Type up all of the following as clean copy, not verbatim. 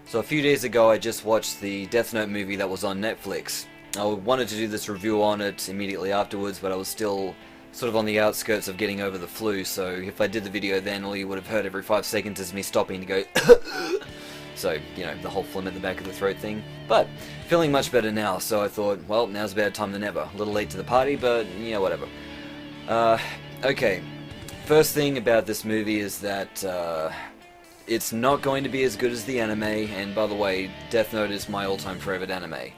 So a few days ago I just watched the Death Note movie that was on Netflix. I wanted to do this review on it immediately afterwards, but I was still sort of on the outskirts of getting over the flu, so if I did the video then, all you would have heard every 5 seconds is me stopping to go so, you know, the whole phlegm at the back of the throat thing. But, feeling much better now, so I thought, well, now's a better time than ever. A little late to the party, but, yeah, whatever. Okay. First thing about this movie is that, it's not going to be as good as the anime, and by the way, Death Note is my all-time favorite anime.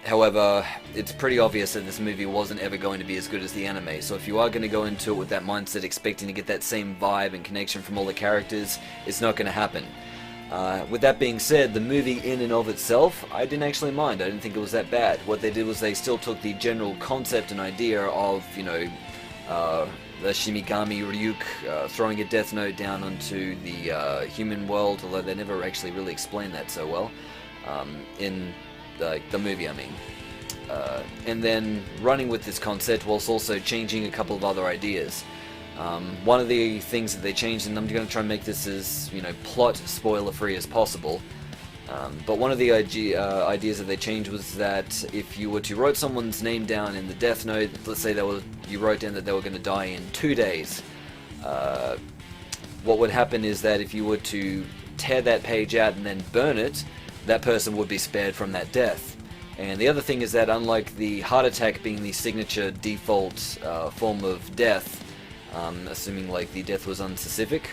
However, it's pretty obvious that this movie wasn't ever going to be as good as the anime, so if you are going to go into it with that mindset expecting to get that same vibe and connection from all the characters, it's not going to happen. With that being said, the movie in and of itself, I didn't actually mind. I didn't think it was that bad. What they did was they still took the general concept and idea of, you know, the Shimigami Ryuk throwing a Death Note down onto the human world, although they never actually really explained that so well in the movie, I mean. And then running with this concept whilst also changing a couple of other ideas. One of the things that they changed, and I'm going to try and make this as, you know, plot spoiler-free as possible, but one of the ideas that they changed was that if you were to write someone's name down in the Death Note, let's say you wrote down that they were going to die in 2 days, what would happen is that if you were to tear that page out and then burn it, that person would be spared from that death. And the other thing is that unlike the heart attack being the signature default form of death, assuming like the death was unspecific,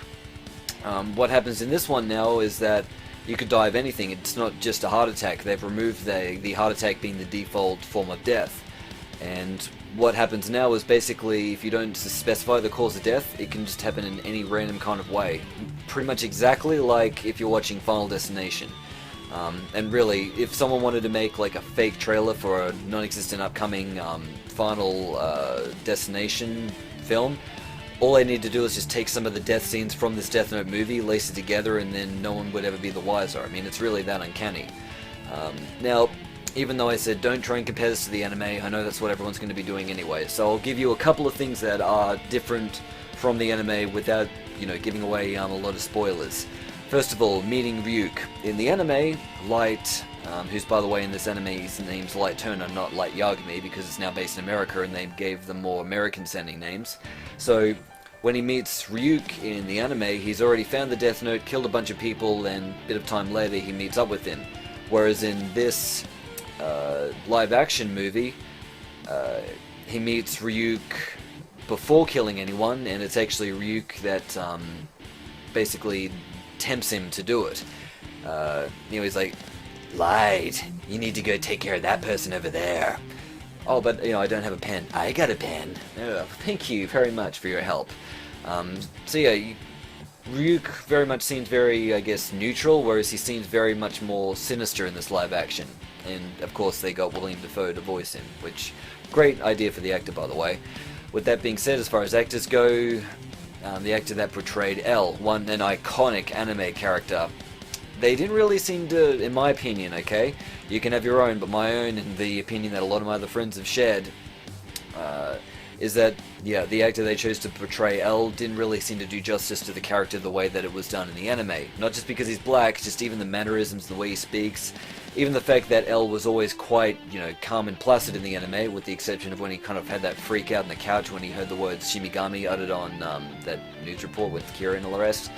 what happens in this one now is that you could die of anything. It's not just a heart attack. They've removed the heart attack being the default form of death. And what happens now is basically if you don't specify the cause of death, it can just happen in any random kind of way. Pretty much exactly like if you're watching Final Destination. And really, if someone wanted to make like a fake trailer for a non-existent upcoming Final Destination film, all I need to do is just take some of the death scenes from this Death Note movie, lace it together, and then no one would ever be the wiser. I mean, it's really that uncanny. Now, even though I said don't try and compare this to the anime, I know that's what everyone's going to be doing anyway, so I'll give you a couple of things that are different from the anime without, you know, giving away a lot of spoilers. First of all, meeting Ryuk. In the anime, Light, who's by the way in this anime his name's Light Turner, not Light Yagami, because it's now based in America and they gave them more American sounding names. So when he meets Ryuk in the anime, he's already found the Death Note, killed a bunch of people, and a bit of time later he meets up with him. Whereas in this live action movie, he meets Ryuk before killing anyone, and it's actually Ryuk that basically tempts him to do it. You know, he's like, Light, you need to go take care of that person over there. Oh, but, you know, I don't have a pen. I got a pen. Oh, thank you very much for your help. So yeah, Ryuk very much seems very, I guess, neutral, whereas he seems very much more sinister in this live action. And, of course, they got William Dafoe to voice him, which, great idea for the actor, by the way. With that being said, as far as actors go, the actor that portrayed L, an iconic anime character, they didn't really seem to, in my opinion, okay? You can have your own, but my own, and the opinion that a lot of my other friends have shared, is that, yeah, the actor they chose to portray L didn't really seem to do justice to the character the way that it was done in the anime. Not just because he's black, just even the mannerisms, the way he speaks, even the fact that L was always quite, you know, calm and placid in the anime, with the exception of when he kind of had that freak out on the couch when he heard the words Shimigami uttered on that news report with Kira and all the rest.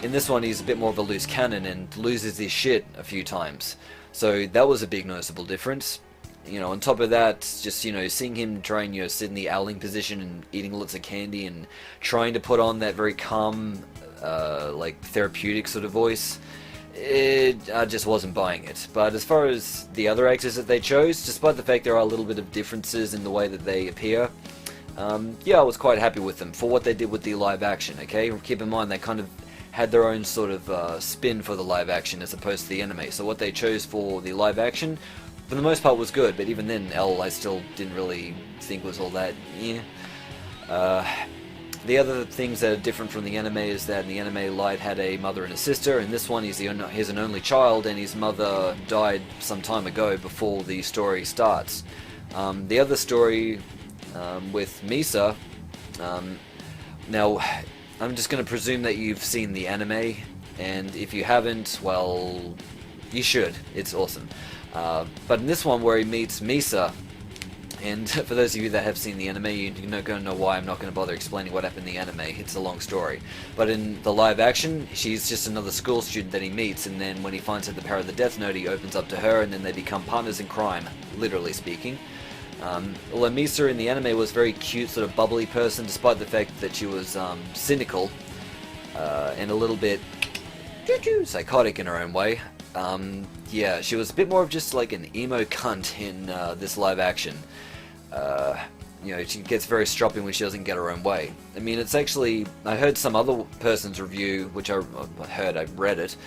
In this one he's a bit more of a loose cannon and loses his shit a few times. So that was a big noticeable difference. You know, on top of that, just, you know, seeing him try and, you know, sit in the owling position and eating lots of candy and trying to put on that very calm, like, therapeutic sort of voice, I just wasn't buying it. But as far as the other actors that they chose, despite the fact there are a little bit of differences in the way that they appear, yeah, I was quite happy with them for what they did with the live action, okay? Keep in mind, they kind of had their own sort of spin for the live action as opposed to the anime. So what they chose for the live action, for the most part, was good, but even then, L, I still didn't really think was all that, yeah. The other things that are different from the anime is that in the anime, Light had a mother and a sister. In this one, he's an only child, and his mother died some time ago before the story starts. The other story with Misa, now, I'm just going to presume that you've seen the anime, and if you haven't, well, you should. It's awesome. But in this one where he meets Misa, and for those of you that have seen the anime, you're not going to know why I'm not going to bother explaining what happened in the anime. It's a long story. But in the live action, she's just another school student that he meets, and then when he finds out the power of the Death Note, he opens up to her, and then they become partners in crime, literally speaking. Although Misa in the anime was a very cute, sort of bubbly person, despite the fact that she was cynical and a little bit psychotic in her own way. Yeah, she was a bit more of just like an emo cunt in this live action. You know, she gets very stropping when she doesn't get her own way. I mean, it's actually, I heard some other person's review, which I read it,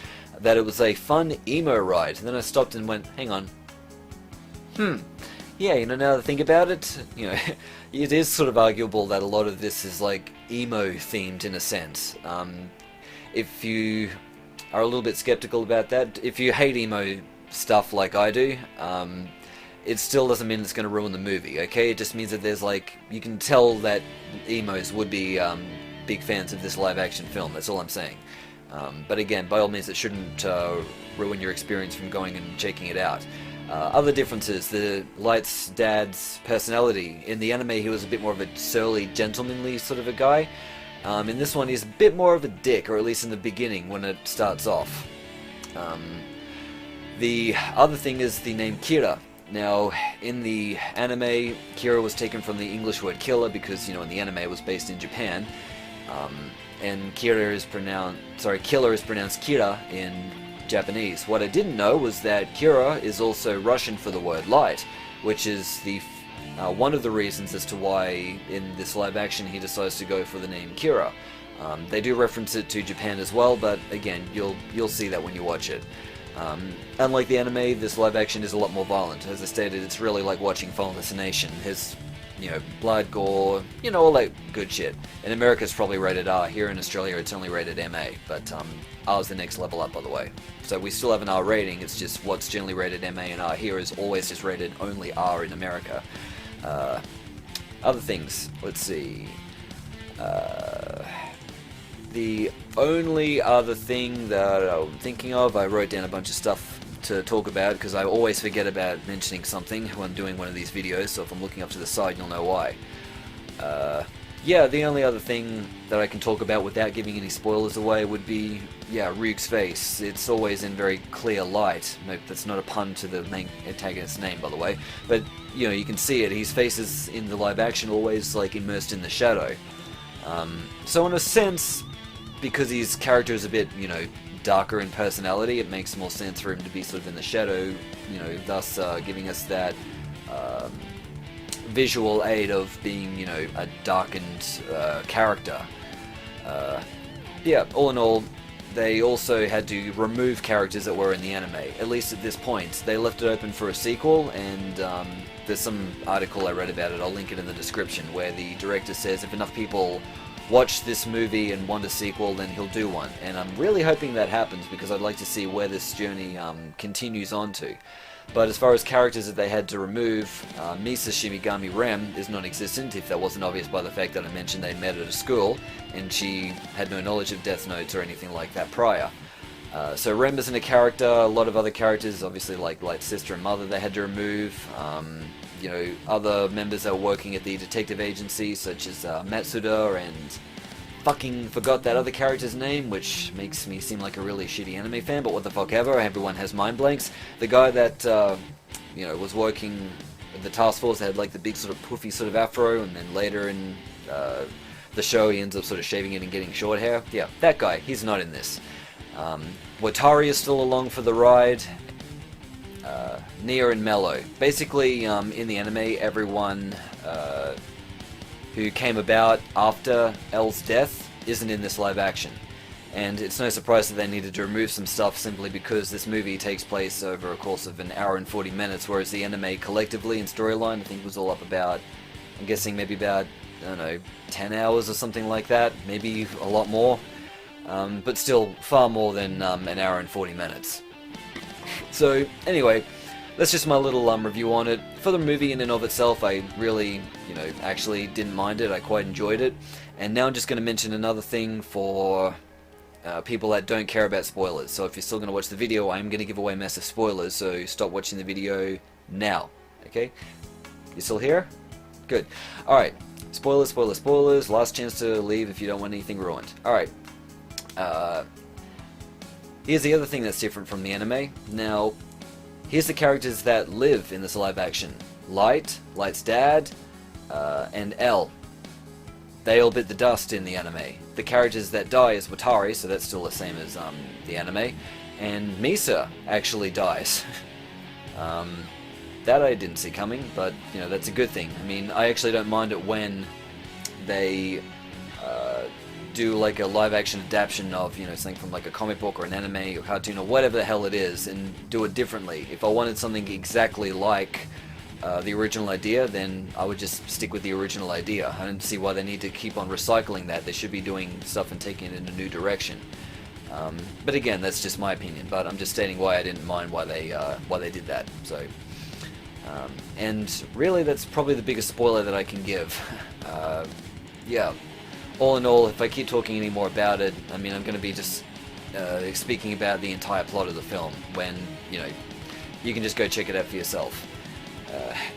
that it was a fun emo ride. And then I stopped and went, hang on. Yeah, you know, now that I think about it, you know, it is sort of arguable that a lot of this is like emo themed in a sense. If you are a little bit skeptical about that, if you hate emo stuff like I do, it still doesn't mean it's going to ruin the movie, okay? It just means that there's like, you can tell that emos would be big fans of this live action film, that's all I'm saying. But again, by all means, it shouldn't ruin your experience from going and checking it out. Other differences, the Light's dad's personality. In the anime, he was a bit more of a surly, gentlemanly sort of a guy. In this one, he's a bit more of a dick, or at least in the beginning, when it starts off. The other thing is the name Kira. Now, in the anime, Kira was taken from the English word killer, because, you know, in the anime it was based in Japan. And killer is pronounced Kira in Japanese. What I didn't know was that Kira is also Russian for the word light, which is the one of the reasons as to why in this live action he decides to go for the name Kira. They do reference it to Japan as well, but again, you'll see that when you watch it. Unlike the anime, this live action is a lot more violent. As I stated, it's really like watching Final Destination. There's, you know, blood, gore, you know, all that good shit. In America it's probably rated R. Here in Australia it's only rated MA, but R is the next level up, by the way. So we still have an R rating, it's just what's generally rated MA and R here is always just rated only R in America. Other things, let's see. The only other thing that I'm thinking of, I wrote down a bunch of stuff to talk about because I always forget about mentioning something when I'm doing one of these videos, so if I'm looking up to the side you'll know why. Yeah, the only other thing that I can talk about without giving any spoilers away would be, yeah, Ryuk's face. It's always in very clear light. Nope, that's not a pun to the main antagonist's name, by the way. But, you know, you can see it. His face is, in the live action, always, like, immersed in the shadow. So in a sense, because his character is a bit, you know, darker in personality, it makes more sense for him to be sort of in the shadow, you know, thus giving us that visual aid of being, you know, a darkened character. Yeah, all in all, they also had to remove characters that were in the anime, at least at this point. They left it open for a sequel, and there's some article I read about it, I'll link it in the description, where the director says if enough people watch this movie and want a sequel, then he'll do one. And I'm really hoping that happens, because I'd like to see where this journey continues on to. But as far as characters that they had to remove, Misa Shimigami Rem is non-existent, if that wasn't obvious by the fact that I mentioned they met at a school, and she had no knowledge of Death Notes or anything like that prior. So Rem isn't a character. A lot of other characters, obviously like Light's sister and mother, they had to remove. You know, other members that were working at the detective agency, such as Matsuda, and fucking forgot that other character's name, which makes me seem like a really shitty anime fan, but what the fuck ever, everyone has mind blanks. The guy that, you know, was working at the task force that had like the big sort of poofy sort of afro, and then later in the show he ends up sort of shaving it and getting short hair. Yeah, that guy, he's not in this. Watari is still along for the ride. Nia and Mello. Basically, in the anime, everyone who came about after L's death isn't in this live action. And it's no surprise that they needed to remove some stuff simply because this movie takes place over a course of an hour and 40 minutes, whereas the anime collectively in storyline I think was all up about, I'm guessing maybe about, I don't know, 10 hours or something like that, maybe a lot more. But still far more than an hour and 40 minutes. So anyway, that's just my little review on it. For the movie in and of itself, I really, you know, actually didn't mind it. I quite enjoyed it. And now I'm just going to mention another thing for people that don't care about spoilers. So if you're still going to watch the video, I'm going to give away massive spoilers, so stop watching the video now. Okay? You still here? Good. Alright. Spoilers, spoilers, spoilers. Last chance to leave if you don't want anything ruined. Alright. Here's the other thing that's different from the anime. Now, here's the characters that live in this live action. Light, Light's dad, and L. They all bit the dust in the anime. The characters that die is Watari, so that's still the same as the anime. And Misa actually dies. That I didn't see coming, but you know, that's a good thing. I mean, I actually don't mind it when they do like a live action adaptation of, you know, something from like a comic book or an anime or cartoon or whatever the hell it is, and do it differently. If I wanted something exactly like the original idea, then I would just stick with the original idea. I don't see why they need to keep on recycling that. They should be doing stuff and taking it in a new direction. But again, that's just my opinion. But I'm just stating why I didn't mind why they did that. So, and really, that's probably the biggest spoiler that I can give. Yeah. All in all, if I keep talking any more about it, I mean, I'm going to be just speaking about the entire plot of the film. When, you know, you can just go check it out for yourself.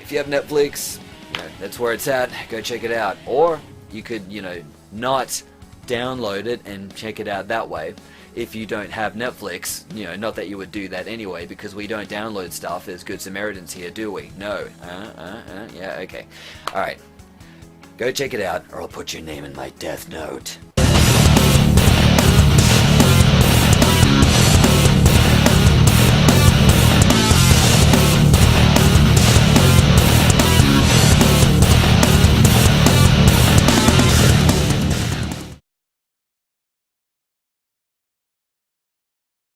If you have Netflix, you know, that's where it's at. Go check it out. Or you could, you know, not download it and check it out that way. If you don't have Netflix, you know, not that you would do that anyway, because we don't download stuff as good Samaritans here, do we? No. Yeah, okay. Alright. Go check it out, or I'll put your name in my death note.